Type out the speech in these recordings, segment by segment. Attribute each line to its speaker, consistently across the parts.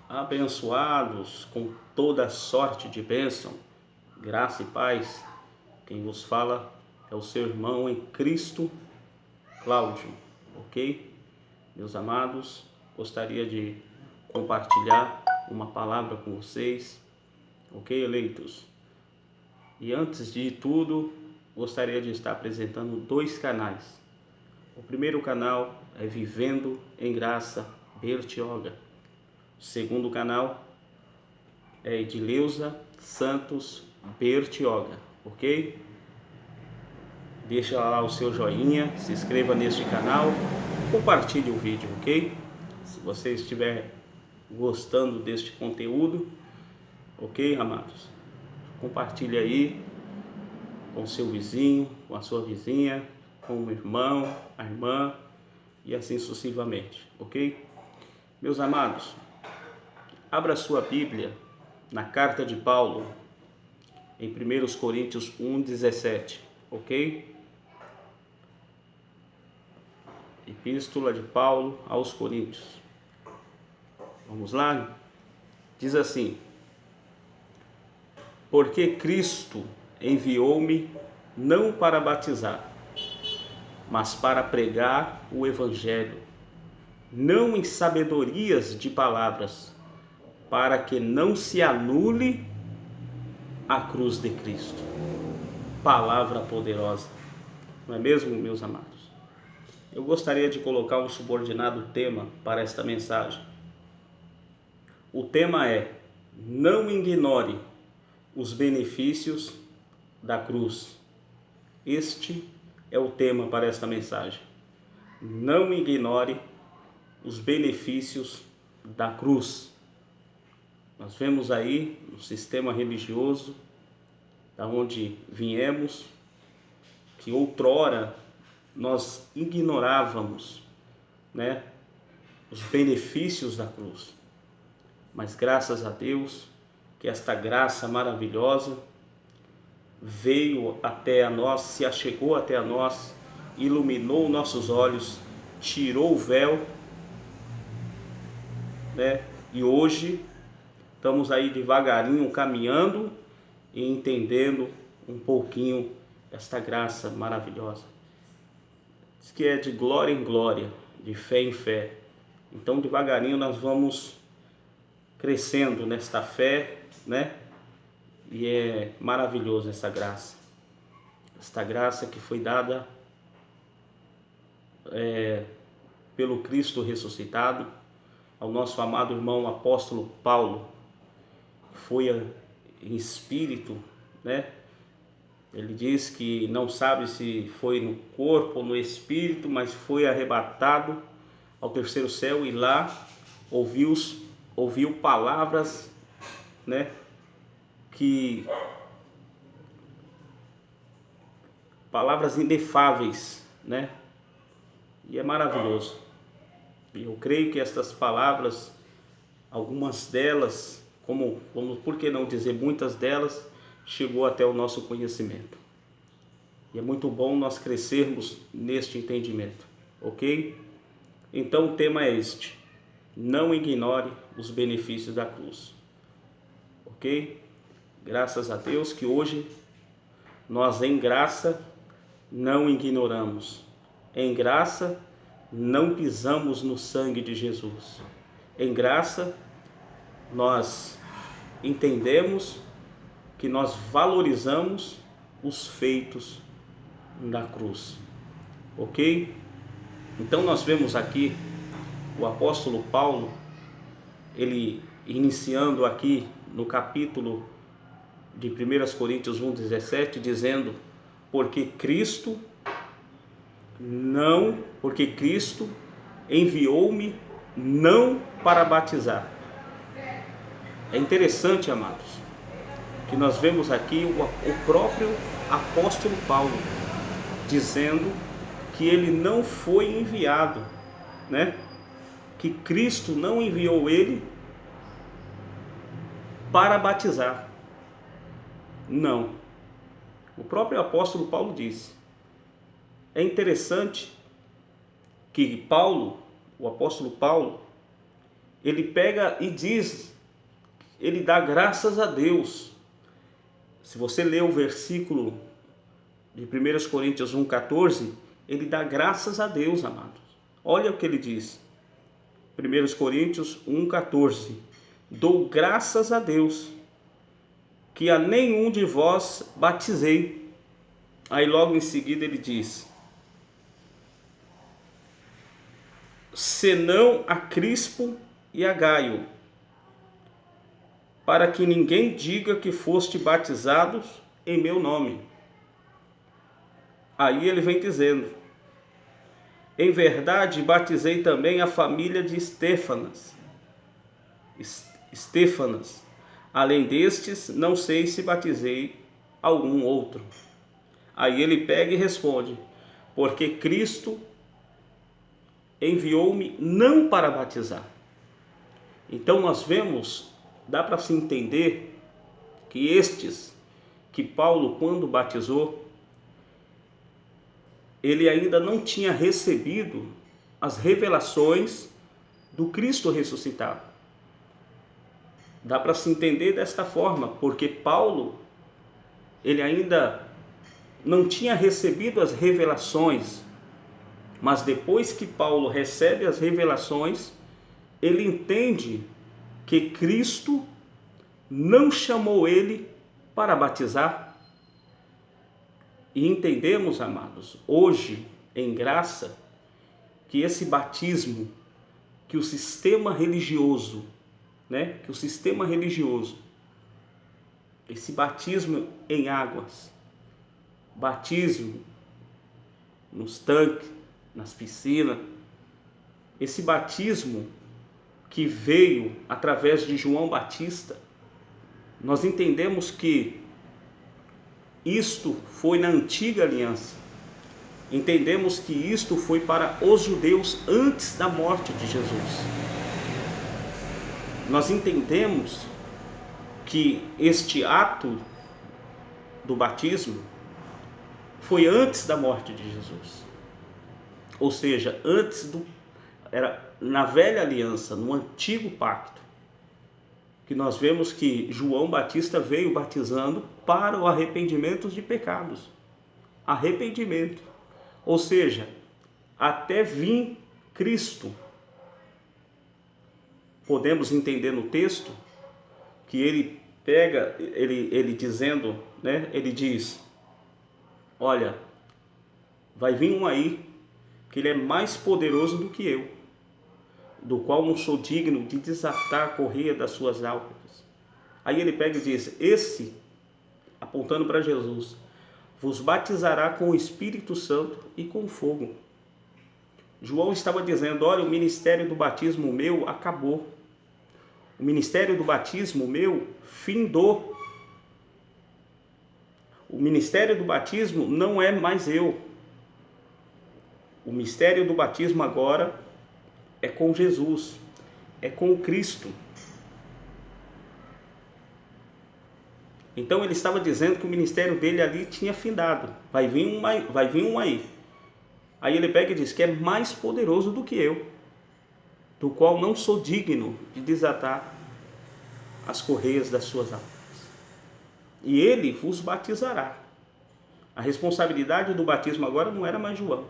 Speaker 1: Abençoados com toda sorte de bênção, graça e paz. Quem vos fala é o seu irmão em Cristo, Cláudio, ok? Meus amados, gostaria de compartilhar uma palavra com vocês, ok, eleitos? E antes de tudo, gostaria de estar apresentando dois canais. O primeiro canal é Vivendo em Graça, Bertioga. O segundo canal é Edileuza Santos Bertioga, ok? Deixa lá o seu joinha, se inscreva neste canal, compartilhe o vídeo, ok? Se você estiver gostando deste conteúdo, ok, amados? Compartilhe aí com seu vizinho, com a sua vizinha, com o irmão, a irmã e assim sucessivamente, ok? Meus amados, abra sua Bíblia na carta de Paulo em 1 Coríntios 1,17, ok? Epístola de Paulo aos Coríntios. Vamos lá? Diz assim: porque Cristo enviou-me não para batizar, mas para pregar o Evangelho, não em sabedorias de palavras, para que não se anule a cruz de Cristo. Palavra poderosa, não é mesmo, meus amados? Eu gostaria de colocar um subordinado tema para esta mensagem. O tema é: não ignore os benefícios da cruz. Este é o tema para esta mensagem. Não ignore os benefícios da cruz. Nós vemos aí no sistema religioso da onde viemos que outrora nós ignorávamos, né, os benefícios da cruz. Mas graças a Deus que esta graça maravilhosa veio até a nós, se achegou até a nós, iluminou nossos olhos, tirou o véu, né? E hoje estamos aí devagarinho caminhando e entendendo um pouquinho esta graça maravilhosa. Diz que é de glória em glória, de fé em fé. Então devagarinho nós vamos crescendo nesta fé, né? E é maravilhoso essa graça que foi dada pelo Cristo ressuscitado ao nosso amado irmão apóstolo Paulo. Foi em espírito, né? Ele diz que não sabe se foi no corpo ou no espírito, mas foi arrebatado ao terceiro céu e lá ouviu palavras, né? Palavras inefáveis, né? E é maravilhoso. E eu creio que estas palavras, algumas delas, como por que não dizer muitas delas, chegou até o nosso conhecimento. E é muito bom nós crescermos neste entendimento, ok? Então o tema é este: não ignore os benefícios da cruz, ok? Graças a Deus que hoje nós em graça não ignoramos, em graça não pisamos no sangue de Jesus, em graça nós entendemos que nós valorizamos os feitos da cruz, ok? Então nós vemos aqui o apóstolo Paulo, ele iniciando aqui no capítulo de 1 Coríntios 1,17, dizendo: porque Cristo enviou-me não para batizar. É interessante, amados, que nós vemos aqui o próprio apóstolo Paulo dizendo que ele não foi enviado, né? Que Cristo não enviou ele para batizar. Não. O próprio apóstolo Paulo disse. É interessante que Paulo, o apóstolo Paulo, ele pega e diz, ele dá graças a Deus. Se você ler o versículo de 1 Coríntios 1,14, ele dá graças a Deus, amados. Olha o que ele diz. 1 Coríntios 1,14. Dou graças a Deus que a nenhum de vós batizei. Aí logo em seguida ele diz: senão a Crispo e a Gaio, para que ninguém diga que foste batizados em meu nome. Aí ele vem dizendo: em verdade batizei também a família de Estéfanas. Além destes, não sei se batizei algum outro. Aí ele pega e responde: porque Cristo enviou-me não para batizar. Então nós vemos, dá para se entender que Paulo, quando batizou, ele ainda não tinha recebido as revelações do Cristo ressuscitado. Dá para se entender desta forma, porque Paulo, ele ainda não tinha recebido as revelações, mas depois que Paulo recebe as revelações, ele entende que Cristo não chamou ele para batizar. E entendemos, amados, hoje, em graça, que esse batismo, que o sistema religioso, esse batismo em águas, batismo nos tanques, nas piscinas, esse batismo que veio através de João Batista, nós entendemos que isto foi na antiga aliança. Entendemos que isto foi para os judeus antes da morte de Jesus. Nós entendemos que este ato do batismo foi antes da morte de Jesus. Ou seja, era na velha aliança, no antigo pacto, que nós vemos que João Batista veio batizando para o arrependimento de pecados. Arrependimento. Ou seja, até vir Cristo. Podemos entender no texto que ele pega, ele dizendo, ele diz: olha, vai vir um aí, que ele é mais poderoso do que eu, do qual não sou digno de desatar a correia das suas alças. Aí ele pega e diz: esse, apontando para Jesus, vos batizará com o Espírito Santo e com fogo. João estava dizendo: olha, o ministério do batismo meu acabou. O ministério do batismo meu findou. O ministério do batismo não é mais eu. O mistério do batismo agora é com Jesus, é com Cristo. Então ele estava dizendo que o ministério dele ali tinha findado. Vai vir um aí. Aí ele pega e diz que é mais poderoso do que eu, do qual não sou digno de desatar as correias das suas alças. E ele vos batizará. A responsabilidade do batismo agora não era mais João,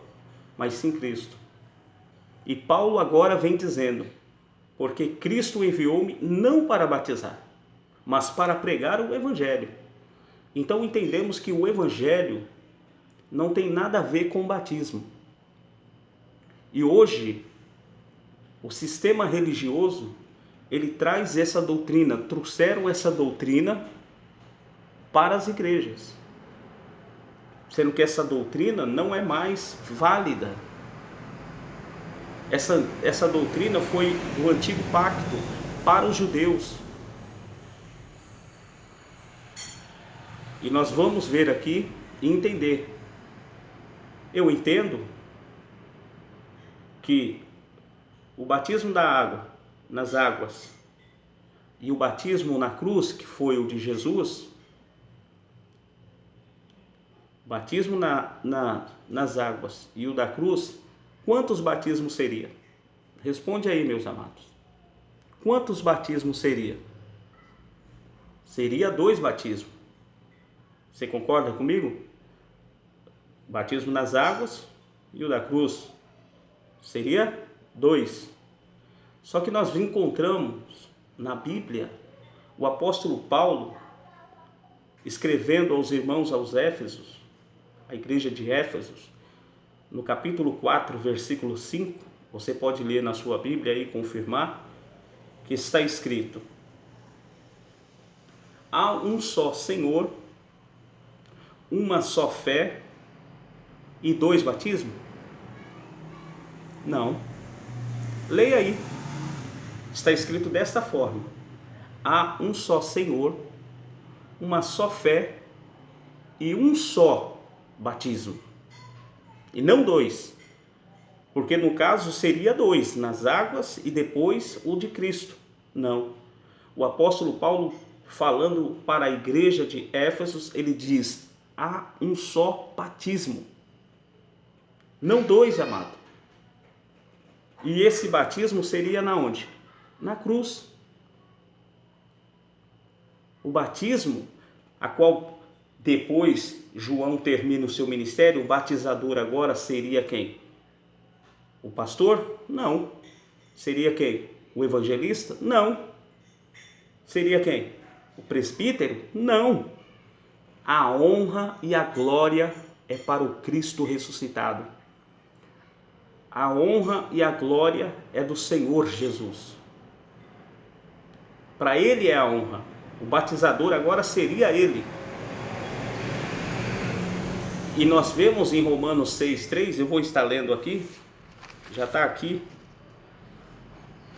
Speaker 1: mas sim Cristo. E Paulo agora vem dizendo: porque Cristo enviou-me não para batizar, mas para pregar o Evangelho. Então entendemos que o Evangelho não tem nada a ver com o batismo. E hoje, o sistema religioso, ele traz essa doutrina, trouxeram essa doutrina para as igrejas, sendo que essa doutrina não é mais válida. Essa doutrina foi do antigo pacto para os judeus. E nós vamos ver aqui e entender. Eu entendo que o batismo da água, nas águas, e o batismo na cruz, que foi o de Jesus, o batismo nas águas e o da cruz, quantos batismos seria? Responde aí, meus amados. quantos batismos seria? Seria 2 batismos. Você concorda comigo? Batismo nas águas e o da cruz. Seria 2. Só que nós encontramos na Bíblia o apóstolo Paulo escrevendo aos irmãos aos Éfesos, a igreja de Éfesos, no capítulo 4, versículo 5, você pode ler na sua Bíblia e confirmar, que está escrito: há um só Senhor, uma só fé e 2 batismos? Não. Leia aí. Está escrito desta forma: há um só Senhor, uma só fé e um só batismo. E não 2. Porque no caso seria 2, nas águas e depois o de Cristo. Não. O apóstolo Paulo, falando para a igreja de Éfesos, ele diz: há um só batismo. Não 2, amado. E esse batismo seria na onde? Na cruz. O batismo, a qual depois João termina o seu ministério, o batizador agora seria quem? O pastor? Não. Seria quem? O evangelista? Não. Seria quem? O presbítero? Não. A honra e a glória é para o Cristo ressuscitado. A honra e a glória é do Senhor Jesus. Para Ele é a honra. O batizador agora seria Ele. E nós vemos em Romanos 6,3, eu vou estar lendo aqui, já está aqui,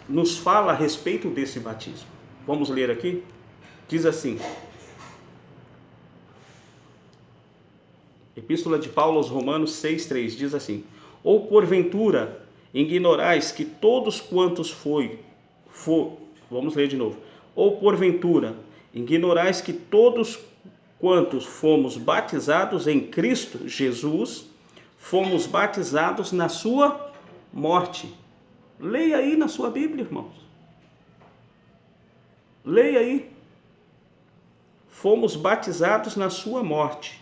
Speaker 1: nos fala a respeito desse batismo. Vamos ler aqui? Diz assim: Epístola de Paulo aos Romanos 6,3, diz assim: ou porventura ignorais que todos quantos vamos ler de novo. Ou porventura ignorais que todos quantos fomos batizados em Cristo Jesus, fomos batizados na sua morte. Leia aí na sua Bíblia, irmãos. Leia aí. Fomos batizados na sua morte.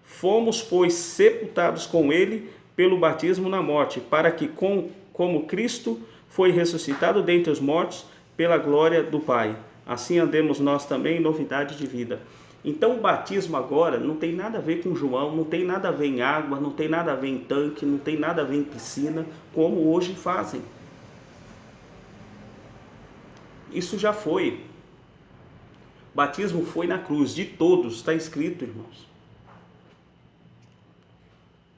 Speaker 1: Fomos, pois, sepultados com ele pelo batismo na morte, para que, como Cristo foi ressuscitado dentre os mortos, pela glória do Pai, assim andemos nós também em novidade de vida. Então o batismo agora não tem nada a ver com João, não tem nada a ver em água, não tem nada a ver em tanque, não tem nada a ver em piscina, como hoje fazem. Isso já foi. Batismo foi na cruz, de todos, está escrito, irmãos.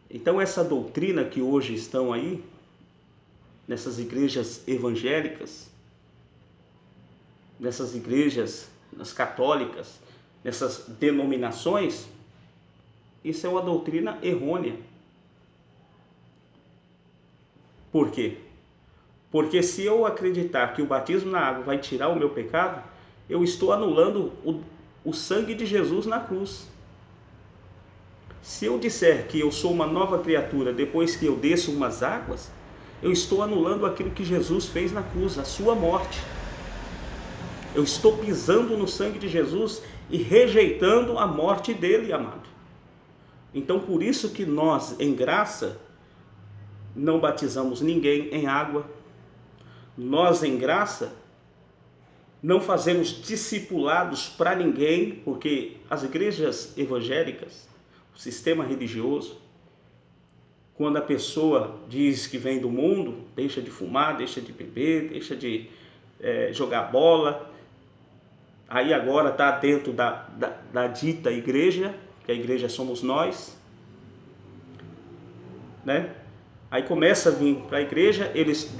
Speaker 1: Então essa doutrina que hoje estão aí, nessas igrejas evangélicas, nessas igrejas, nas católicas, nessas denominações, isso é uma doutrina errônea. Por quê? Porque se eu acreditar que o batismo na água vai tirar o meu pecado, eu estou anulando o sangue de Jesus na cruz. Se eu disser que eu sou uma nova criatura depois que eu desço umas águas, eu estou anulando aquilo que Jesus fez na cruz, a sua morte. Eu estou pisando no sangue de Jesus e rejeitando a morte dele, amado. Então, por isso que nós, em graça, não batizamos ninguém em água. Nós, em graça, não fazemos discipulados para ninguém, porque as igrejas evangélicas, o sistema religioso, quando a pessoa diz que vem do mundo, deixa de fumar, deixa de beber, deixa de jogar bola, aí agora está dentro da dita igreja, que a igreja somos nós, né? Aí começa a vir para a igreja, eles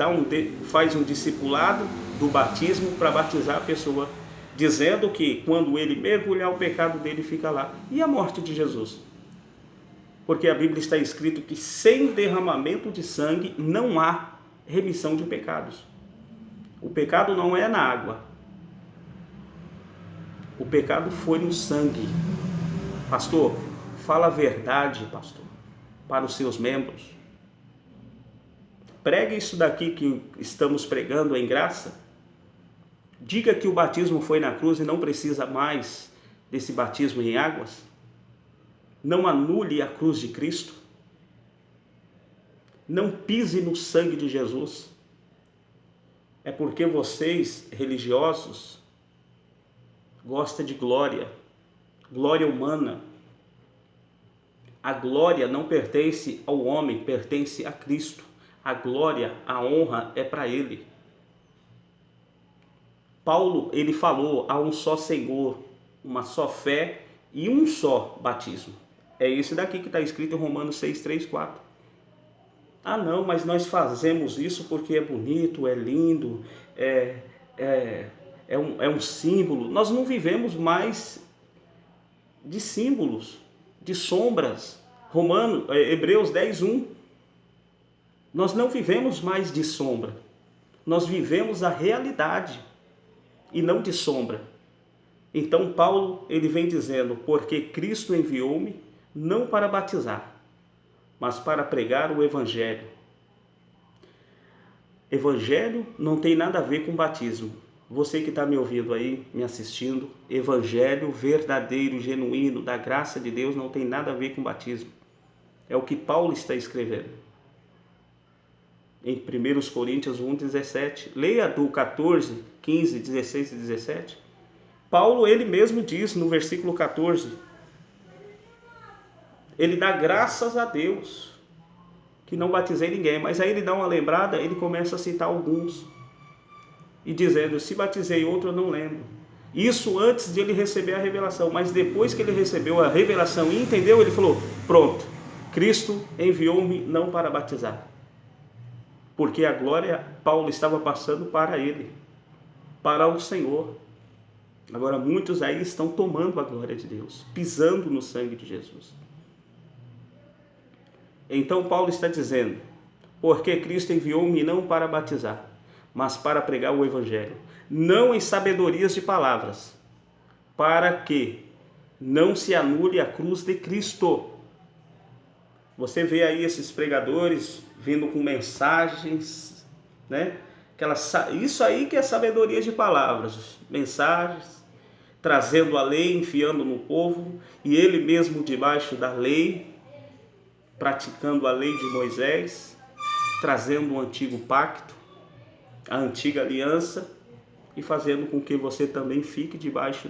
Speaker 1: faz um discipulado do batismo para batizar a pessoa, dizendo que quando ele mergulhar, o pecado dele fica lá. E a morte de Jesus? Porque a Bíblia está escrito que sem derramamento de sangue não há remissão de pecados. O pecado não é na água. O pecado foi no sangue. Pastor, fala a verdade, pastor, para os seus membros. Pregue isso daqui que estamos pregando em graça. Diga que o batismo foi na cruz e não precisa mais desse batismo em águas. Não anule a cruz de Cristo. Não pise no sangue de Jesus. É porque vocês, religiosos, gostam de glória, glória humana. A glória não pertence ao homem, pertence a Cristo. A glória, a honra é para Ele. Paulo, ele falou, há um só Senhor, uma só fé e um só batismo. É esse daqui que está escrito em Romanos 6, 3, 4. Ah não, mas nós fazemos isso porque é bonito, é lindo, é um símbolo. Nós não vivemos mais de símbolos, de sombras. Hebreus 10, 1. Nós não vivemos mais de sombra. Nós vivemos a realidade e não de sombra. Então Paulo, ele vem dizendo, porque Cristo enviou-me não para batizar, mas para pregar o Evangelho. Evangelho não tem nada a ver com batismo. Você que está me ouvindo aí, me assistindo, Evangelho verdadeiro, genuíno, da graça de Deus, não tem nada a ver com batismo. É o que Paulo está escrevendo. Em 1 Coríntios 1, 17. Leia do 14, 15, 16 e 17. Paulo, ele mesmo diz no versículo 14, ele dá graças a Deus que não batizei ninguém, mas aí ele dá uma lembrada, ele começa a citar alguns, e dizendo, se batizei outro eu não lembro. Isso antes de ele receber a revelação, mas depois que ele recebeu a revelação e entendeu, ele falou, pronto, Cristo enviou-me não para batizar, porque a glória Paulo estava passando para ele, para o Senhor. Agora muitos aí estão tomando a glória de Deus, pisando no sangue de Jesus. Então Paulo está dizendo, porque Cristo enviou-me não para batizar, mas para pregar o Evangelho, não em sabedorias de palavras, para que não se anule a cruz de Cristo. Você vê aí esses pregadores vindo com mensagens, né? Isso aí que é sabedoria de palavras, mensagens, trazendo a lei, enfiando no povo, e ele mesmo debaixo da lei, praticando a lei de Moisés, trazendo o antigo pacto, a antiga aliança, e fazendo com que você também fique debaixo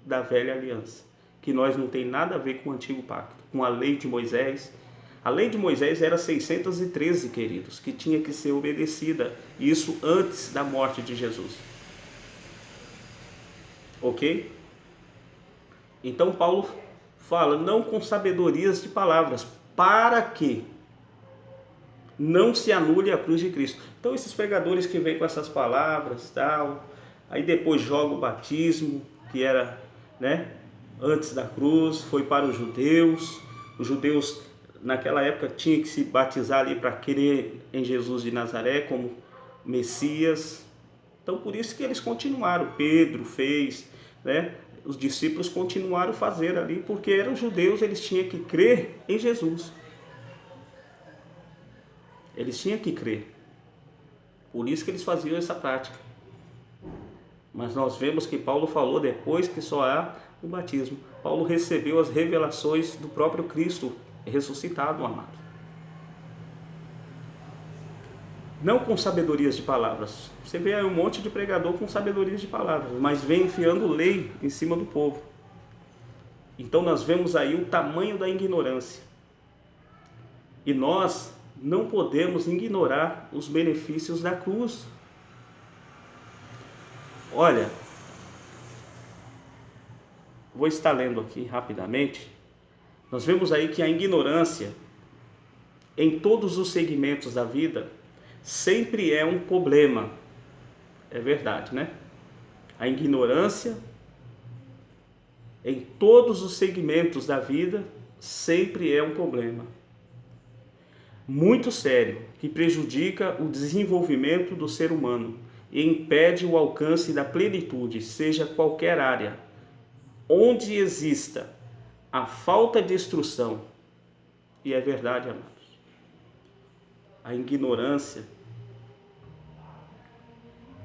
Speaker 1: da velha aliança, que nós não tem nada a ver com o antigo pacto, com a lei de Moisés. A lei de Moisés era 613, queridos, que tinha que ser obedecida, isso antes da morte de Jesus. Ok? Então Paulo fala, não com sabedorias de palavras, para que não se anule a cruz de Cristo. Então esses pregadores que vêm com essas palavras, tal, aí depois joga o batismo, que era, né, antes da cruz, foi para os judeus. Os judeus naquela época tinham que se batizar ali para crer em Jesus de Nazaré como Messias. Então por isso que eles continuaram, Pedro fez, né? Os discípulos continuaram a fazer ali, porque eram judeus, eles tinham que crer em Jesus. Eles tinham que crer. Por isso que eles faziam essa prática. Mas nós vemos que Paulo falou depois que só há o batismo. Paulo recebeu as revelações do próprio Cristo ressuscitado, amado. Não com sabedorias de palavras. Você vê aí um monte de pregador com sabedorias de palavras, mas vem enfiando lei em cima do povo. Então nós vemos aí o tamanho da ignorância. E nós não podemos ignorar os benefícios da cruz. Olha, vou estar lendo aqui rapidamente. Nós vemos aí que a ignorância em todos os segmentos da vida sempre é um problema. É verdade, né? A ignorância em todos os segmentos da vida sempre é um problema muito sério, que prejudica o desenvolvimento do ser humano e impede o alcance da plenitude, seja qualquer área. Onde exista a falta de instrução, e é verdade, amados, a ignorância,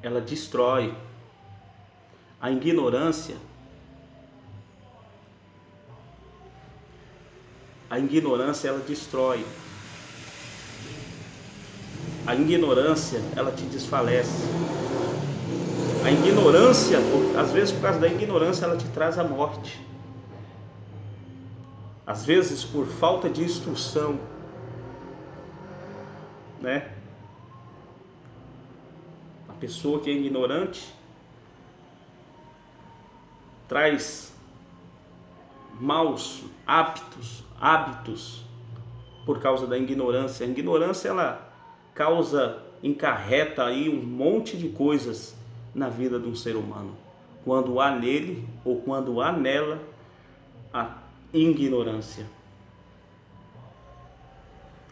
Speaker 1: ela destrói, A ignorância ela destrói. A ignorância, ela te desfalece. A ignorância, às vezes por causa da ignorância, ela te traz a morte. Às vezes por falta de instrução, né? A pessoa que é ignorante traz maus hábitos por causa da ignorância. A ignorância, ela encarreta aí um monte de coisas na vida de um ser humano, quando há nele ou quando há nela a ignorância.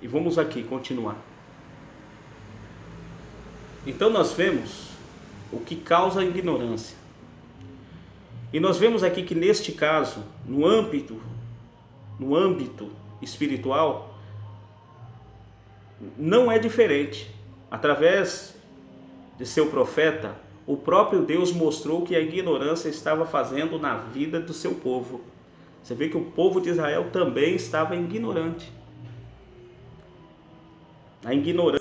Speaker 1: E vamos aqui continuar. Então nós vemos o que causa a ignorância. E nós vemos aqui que neste caso, no âmbito espiritual, não é diferente. Através de seu profeta, o próprio Deus mostrou que a ignorância estava fazendo na vida do seu povo. Você vê que o povo de Israel também estava ignorante. A ignorância